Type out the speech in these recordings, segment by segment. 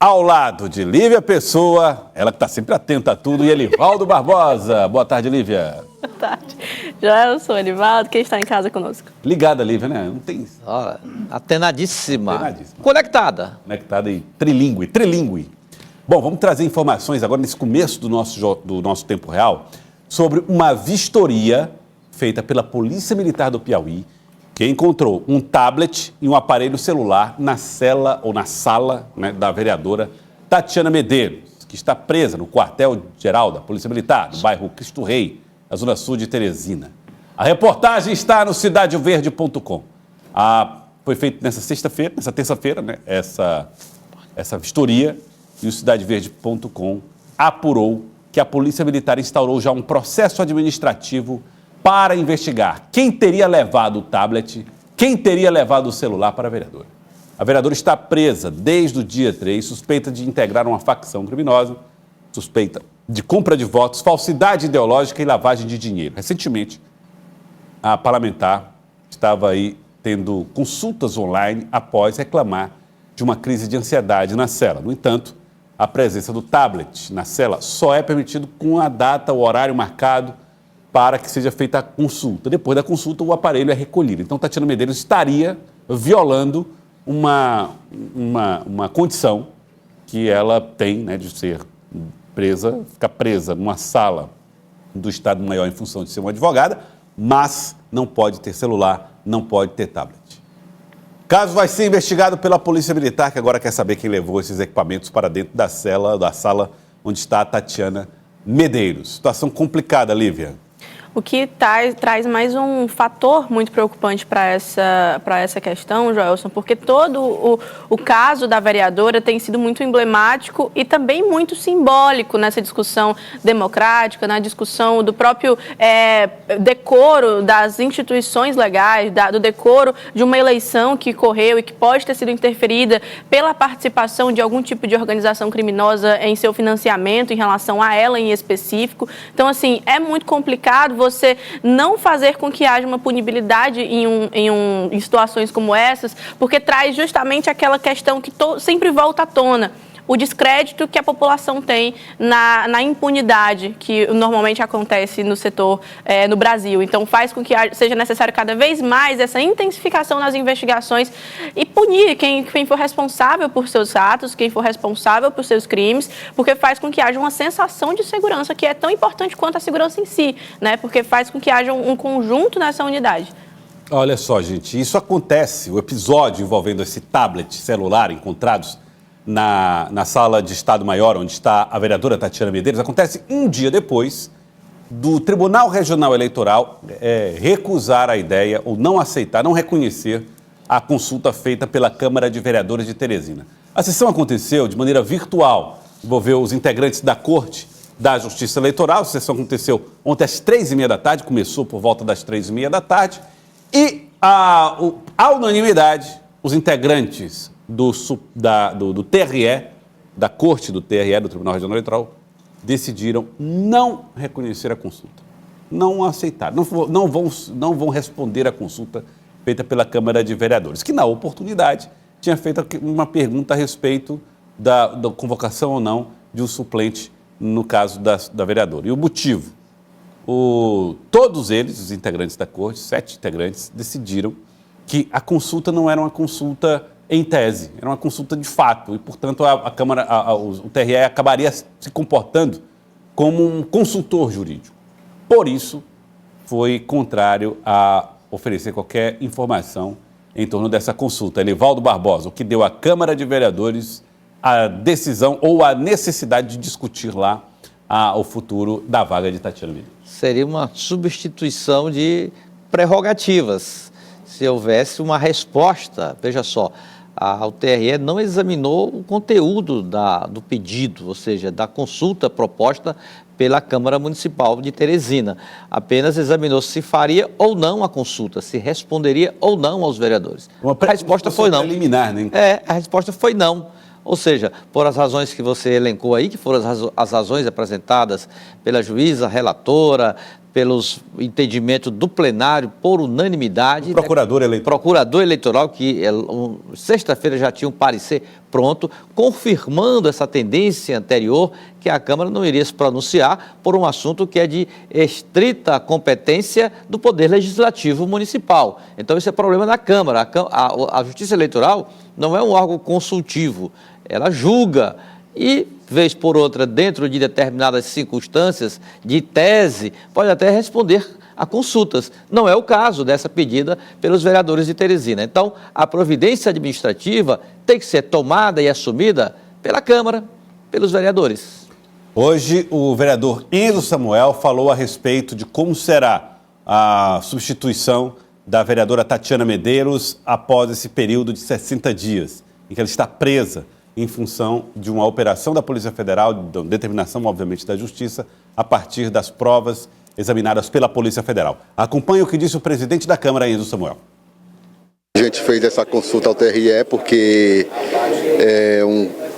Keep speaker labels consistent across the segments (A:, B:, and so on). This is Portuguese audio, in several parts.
A: ao lado de Lívia Pessoa, ela que está sempre atenta a tudo, e Elivaldo Barbosa. Boa tarde, Lívia.
B: Boa tarde. Joelson, Elivaldo, quem está em casa conosco?
A: Ligada, Lívia, né? Não tem...
C: Atenadíssima. Conectada.
A: Conectada e trilingue. Bom, vamos trazer informações agora nesse começo do nosso tempo real sobre uma vistoria feita pela Polícia Militar do Piauí, que encontrou um tablet e um aparelho celular na cela ou na sala, né, da vereadora Tatiana Medeiros, que está presa no quartel-geral da Polícia Militar, no bairro Cristo Rei, na zona sul de Teresina. A reportagem está no cidadeverde.com. Foi feita nessa terça-feira, né, essa vistoria, e o cidadeverde.com apurou que a Polícia Militar instaurou já um processo administrativo para investigar quem teria levado o tablet, quem teria levado o celular para a vereadora. A vereadora está presa desde o dia 3, suspeita de integrar uma facção criminosa, suspeita de compra de votos, falsidade ideológica e lavagem de dinheiro. Recentemente, a parlamentar estava aí tendo consultas online após reclamar de uma crise de ansiedade na cela. No entanto, a presença do tablet na cela só é permitido com a data, o horário marcado para que seja feita a consulta. Depois da consulta, o aparelho é recolhido. Então, Tatiana Medeiros estaria violando uma condição que ela tem, né, de ser presa, ficar presa numa sala do Estado-Maior em função de ser uma advogada, mas não pode ter celular, não pode ter tablet. O caso vai ser investigado pela Polícia Militar, que agora quer saber quem levou esses equipamentos para dentro da sala onde está a Tatiana Medeiros. Situação complicada, Lívia.
B: O que traz mais um fator muito preocupante para essa questão, Joelson, porque todo o caso da vereadora tem sido muito emblemático e também muito simbólico nessa discussão democrática, na discussão do próprio decoro das instituições legais, do decoro de uma eleição que correu e que pode ter sido interferida pela participação de algum tipo de organização criminosa em seu financiamento em relação a ela em específico. Então, assim, é muito complicado você não fazer com que haja uma punibilidade em situações como essas, porque traz justamente aquela questão que sempre volta à tona. O descrédito que a população tem na impunidade que normalmente acontece no setor no Brasil. Então, faz com que seja necessário cada vez mais essa intensificação nas investigações e punir quem for responsável por seus atos, quem for responsável por seus crimes, porque faz com que haja uma sensação de segurança que é tão importante quanto a segurança em si, né? Porque faz com que haja um conjunto nessa unidade.
A: Olha só, gente, isso acontece, o episódio envolvendo esse tablet celular encontrados na sala de Estado-Maior, onde está a vereadora Tatiana Medeiros, acontece um dia depois do Tribunal Regional Eleitoral recusar a ideia ou não aceitar, não reconhecer a consulta feita pela Câmara de Vereadores de Teresina. A sessão aconteceu de maneira virtual, envolveu os integrantes da Corte da Justiça Eleitoral. A sessão aconteceu ontem às 3h30 da tarde, começou por volta das 3h30 da tarde, e à unanimidade, os integrantes do TRE, da Corte do TRE, do Tribunal Regional Eleitoral, decidiram não reconhecer a consulta, não aceitar, não vão responder à consulta feita pela Câmara de Vereadores, que na oportunidade tinha feito uma pergunta a respeito da convocação ou não de um suplente no caso da vereadora. E o motivo? Todos eles, os integrantes da Corte, 7 integrantes, decidiram que a consulta não era uma consulta em tese, era uma consulta de fato e, portanto, a Câmara, o TRE acabaria se comportando como um consultor jurídico. Por isso, foi contrário a oferecer qualquer informação em torno dessa consulta. Elivaldo Barbosa, o que deu à Câmara de Vereadores a decisão ou a necessidade de discutir lá o futuro da vaga de Tatiana Medeiros.
C: Seria uma substituição de prerrogativas. Se houvesse uma resposta, veja só, o TRE não examinou o conteúdo do pedido, ou seja, da consulta proposta pela Câmara Municipal de Teresina. Apenas examinou se faria ou não a consulta, se responderia ou não aos vereadores. A resposta foi não.
A: Preliminar, né?
C: A resposta foi não. Ou seja, por as razões que você elencou aí, que foram as razões apresentadas pela juíza, relatora, pelos entendimentos do plenário, por unanimidade.
A: O procurador eleitoral.
C: Procurador eleitoral, que sexta-feira já tinha um parecer pronto, confirmando essa tendência anterior, que a Câmara não iria se pronunciar por um assunto que é de estrita competência do Poder Legislativo Municipal. Então, esse é problema da Câmara. A Justiça Eleitoral não é um órgão consultivo, ela julga e, vez por outra, dentro de determinadas circunstâncias, de tese, pode até responder a consultas. Não é o caso dessa pedida pelos vereadores de Teresina. Então, a providência administrativa tem que ser tomada e assumida pela Câmara, pelos vereadores.
A: Hoje, o vereador Enzo Samuel falou a respeito de como será a substituição da vereadora Tatiana Medeiros após esse período de 60 dias, em que ela está presa em função de uma operação da Polícia Federal, de determinação, obviamente, da Justiça, a partir das provas examinadas pela Polícia Federal. Acompanhe o que disse o presidente da Câmara, Enzo Samuel.
D: A gente fez essa consulta ao TRE porque é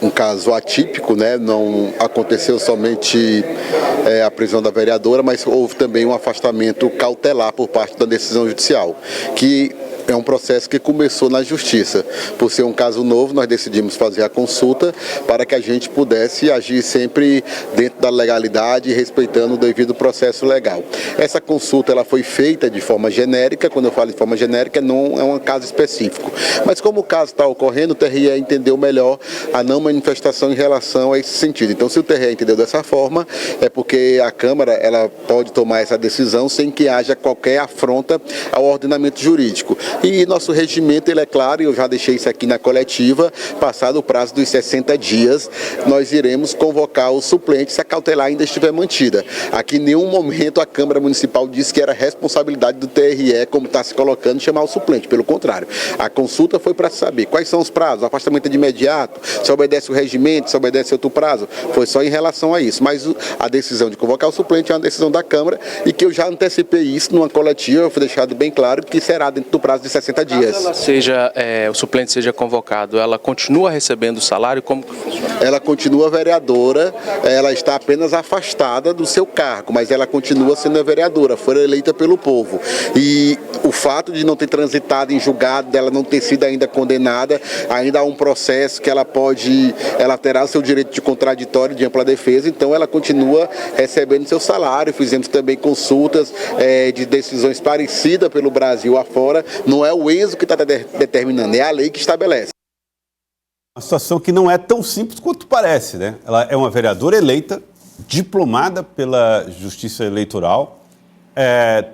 D: um caso atípico, né? Não aconteceu somente a prisão da vereadora, mas houve também um afastamento cautelar por parte da decisão judicial, que é um processo que começou na Justiça. Por ser um caso novo, nós decidimos fazer a consulta para que a gente pudesse agir sempre dentro da legalidade e respeitando o devido processo legal. Essa consulta ela foi feita de forma genérica. Quando eu falo de forma genérica, não é um caso específico. Mas como o caso está ocorrendo, o TRE entendeu melhor a não manifestação em relação a esse sentido. Então, se o TRE entendeu dessa forma, é porque a Câmara ela pode tomar essa decisão sem que haja qualquer afronta ao ordenamento jurídico. E nosso regimento, ele é claro, e eu já deixei isso aqui na coletiva, passado o prazo dos 60 dias, nós iremos convocar o suplente se a cautelar ainda estiver mantida. Aqui em nenhum momento a Câmara Municipal disse que era responsabilidade do TRE, como está se colocando, chamar o suplente. Pelo contrário, a consulta foi para saber quais são os prazos, o afastamento é de imediato, se obedece o regimento, se obedece outro prazo, foi só em relação a isso. Mas a decisão de convocar o suplente é uma decisão da Câmara e que eu já antecipei isso numa coletiva, foi deixado bem claro que será dentro do prazo de 60 dias.
E: Caso o suplente seja convocado, ela continua recebendo o salário? Como que funciona?
D: Ela continua vereadora, ela está apenas afastada do seu cargo, mas ela continua sendo a vereadora, foi eleita pelo povo. E o fato de não ter transitado em julgado, dela não ter sido ainda condenada, ainda há um processo que ela terá seu direito de contraditório de ampla defesa, então ela continua recebendo seu salário. Fizemos também consultas de decisões parecidas pelo Brasil afora. Não é o Enzo que está determinando, é a lei que estabelece.
A: Uma situação que não é tão simples quanto parece, né? Ela é uma vereadora eleita, diplomada pela Justiça Eleitoral,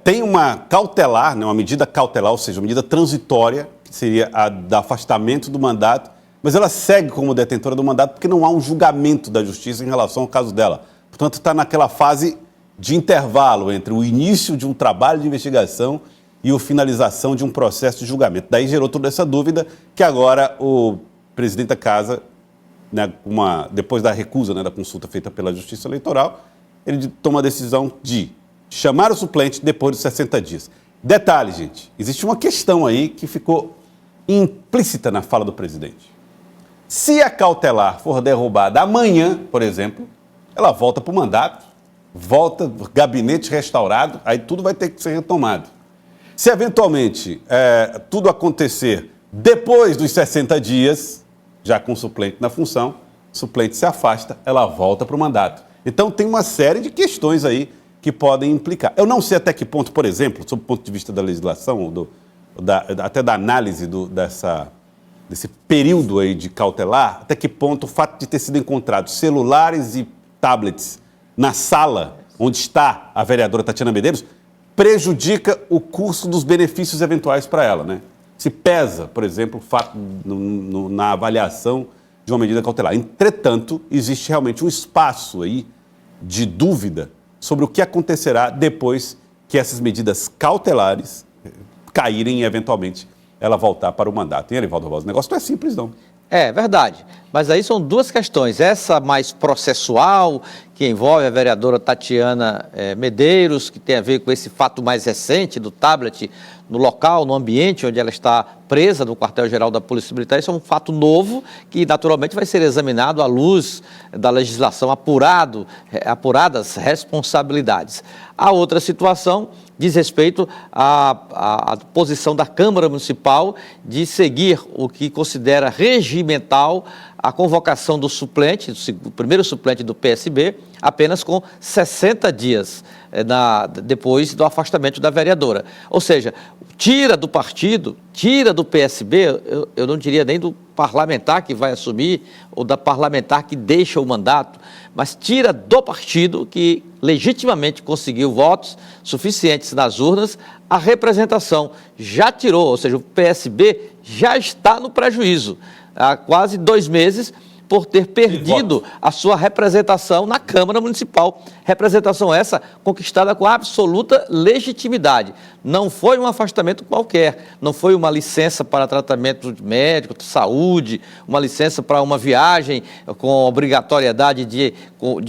A: tem uma cautelar, né, uma medida cautelar, ou seja, uma medida transitória, que seria a do afastamento do mandato, mas ela segue como detentora do mandato porque não há um julgamento da Justiça em relação ao caso dela. Portanto, está naquela fase de intervalo entre o início de um trabalho de investigação e a finalização de um processo de julgamento. Daí gerou toda essa dúvida que agora o presidente da Casa, né, depois da recusa, né, da consulta feita pela Justiça Eleitoral, ele toma a decisão de chamar o suplente depois de 60 dias. Detalhe, gente, existe uma questão aí que ficou implícita na fala do presidente. Se a cautelar for derrubada amanhã, por exemplo, ela volta para o mandato, volta, gabinete restaurado, aí tudo vai ter que ser retomado. Se eventualmente tudo acontecer depois dos 60 dias, já com o suplente na função, o suplente se afasta, ela volta para o mandato. Então tem uma série de questões aí que podem implicar. Eu não sei até que ponto, por exemplo, sob o ponto de vista da legislação, até da análise desse período aí de cautelar, até que ponto o fato de ter sido encontrados celulares e tablets na sala onde está a vereadora Tatiana Medeiros prejudica o curso dos benefícios eventuais para ela, né? Se pesa, por exemplo, o fato na avaliação de uma medida cautelar. Entretanto, existe realmente um espaço aí de dúvida sobre o que acontecerá depois que essas medidas cautelares caírem e, eventualmente, ela voltar para o mandato. E, Erivaldo Barbosa, o negócio não é simples, não.
C: É verdade, mas aí são duas questões. Essa mais processual, que envolve a vereadora Tatiana Medeiros, que tem a ver com esse fato mais recente do tablet no local, no ambiente onde ela está presa, no quartel-geral da Polícia Militar. Isso é um fato novo que, naturalmente, vai ser examinado à luz da legislação, apuradas responsabilidades. A outra situação diz respeito à posição da Câmara Municipal de seguir o que considera regimental a convocação do suplente, o primeiro suplente do PSB, apenas com 60 dias depois do afastamento da vereadora. Ou seja, tira do partido, tira do PSB, eu não diria nem do parlamentar que vai assumir ou da parlamentar que deixa o mandato, mas tira do partido que legitimamente conseguiu votos suficientes nas urnas, a representação já tirou, ou seja, o PSB já está no prejuízo há quase 2 meses por ter perdido a sua representação na Câmara Municipal. Representação essa conquistada com absoluta legitimidade. Não foi um afastamento qualquer, não foi uma licença para tratamento médico, de saúde, uma licença para uma viagem com obrigatoriedade de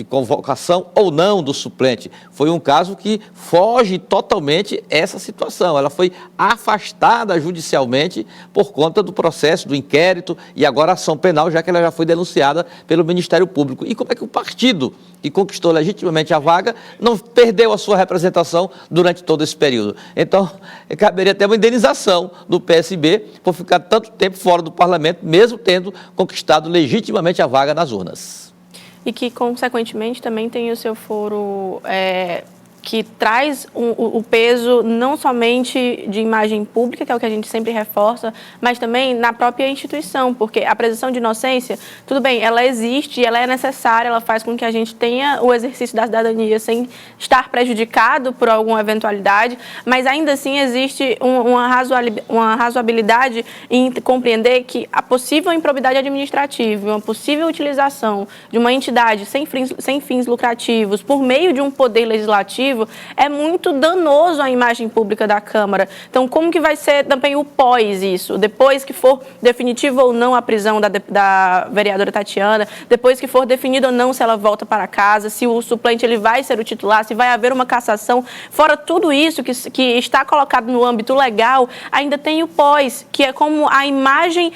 C: convocação ou não do suplente. Foi um caso que foge totalmente essa situação. Ela foi afastada judicialmente por conta do processo, do inquérito e agora a ação penal, já que ela já foi denunciada pelo Ministério Público. E como é que o partido que conquistou legitimamente a vaga não perdeu a sua representação durante todo esse período? Então, caberia até uma indenização do PSB por ficar tanto tempo fora do parlamento, mesmo tendo conquistado legitimamente a vaga nas urnas.
B: E que, consequentemente, também tem o seu foro que traz o peso não somente de imagem pública, que é o que a gente sempre reforça, mas também na própria instituição, porque a presunção de inocência, tudo bem, ela existe, ela é necessária, ela faz com que a gente tenha o exercício da cidadania sem estar prejudicado por alguma eventualidade, mas ainda assim existe uma razoabilidade em compreender que a possível improbidade administrativa, uma possível utilização de uma entidade sem fins lucrativos por meio de um poder legislativo é muito danoso à imagem pública da Câmara. Então, como que vai ser também o pós isso? Depois que for definitivo ou não a prisão da vereadora Tatiana, depois que for definido ou não se ela volta para casa, se o suplente ele vai ser o titular, se vai haver uma cassação, fora tudo isso que está colocado no âmbito legal, ainda tem o pós, que é como a imagem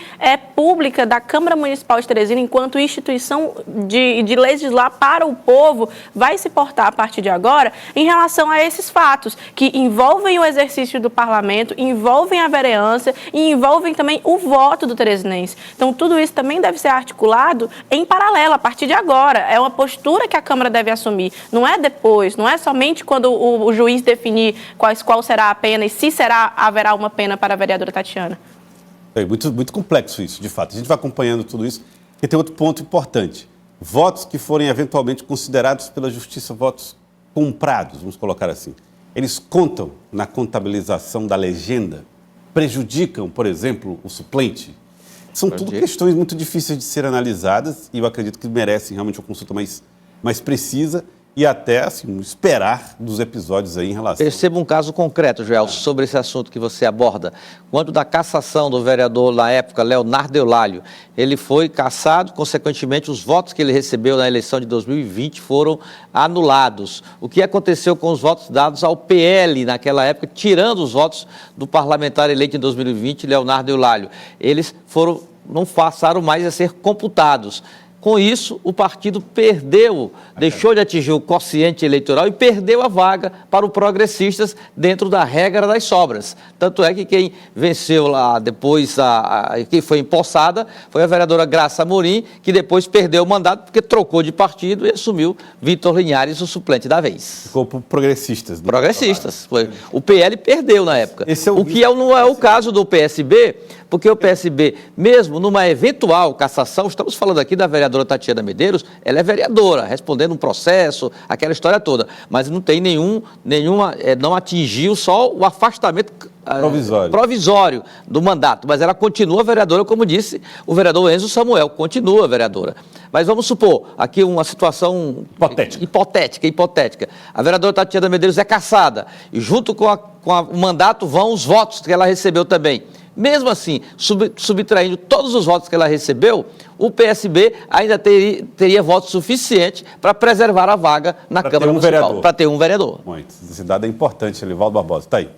B: pública da Câmara Municipal de Teresina, enquanto instituição de legislar para o povo, vai se portar a partir de agora em relação a esses fatos, que envolvem o exercício do parlamento, envolvem a vereança e envolvem também o voto do teresinense. Então, tudo isso também deve ser articulado em paralelo, a partir de agora. É uma postura que a Câmara deve assumir. Não é depois, não é somente quando o juiz definir qual será a pena e se haverá uma pena para a vereadora Tatiana.
A: É muito, muito complexo isso, de fato. A gente vai acompanhando tudo isso, e tem outro ponto importante. Votos que forem eventualmente considerados pela Justiça votos comprados, vamos colocar assim, eles contam na contabilização da legenda, prejudicam, por exemplo, o suplente? São tudo questões muito difíceis de ser analisadas e eu acredito que merecem realmente uma consulta mais precisa e até, assim, esperar dos episódios aí em relação...
C: Perceba um caso concreto, Joel, sobre esse assunto que você aborda. Quando da cassação do vereador, na época, Leonardo Eulálio, ele foi cassado, consequentemente, os votos que ele recebeu na eleição de 2020 foram anulados. O que aconteceu com os votos dados ao PL naquela época, tirando os votos do parlamentar eleito em 2020, Leonardo Eulálio? Eles não passaram mais a ser computados. Com isso, o partido deixou de atingir o quociente eleitoral e perdeu a vaga para os progressistas dentro da regra das sobras. Tanto é que quem venceu lá depois, que foi empossada, foi a vereadora Graça Amorim, que depois perdeu o mandato porque trocou de partido e assumiu Vitor Linhares, o suplente da vez.
A: Ficou por progressistas.
C: Progressistas. O PL perdeu na época.
A: O
C: que não é o caso do PSB, porque o PSB, mesmo numa eventual cassação, estamos falando aqui da vereadora Tatiana Medeiros, ela é vereadora, respondendo um processo, aquela história toda, mas não tem não atingiu só o afastamento provisório do mandato, mas ela continua vereadora, como disse o vereador Enzo Samuel, continua vereadora. Mas vamos supor, aqui uma situação hipotética. A vereadora Tatiana Medeiros é cassada, e junto com o mandato vão os votos que ela recebeu também. mesmo assim, subtraindo todos os votos que ela recebeu, o PSB ainda teria voto suficiente para preservar a vaga na Câmara Municipal, para ter um vereador.
A: Muito. Esse dado é importante, Elivaldo Barbosa. Está aí.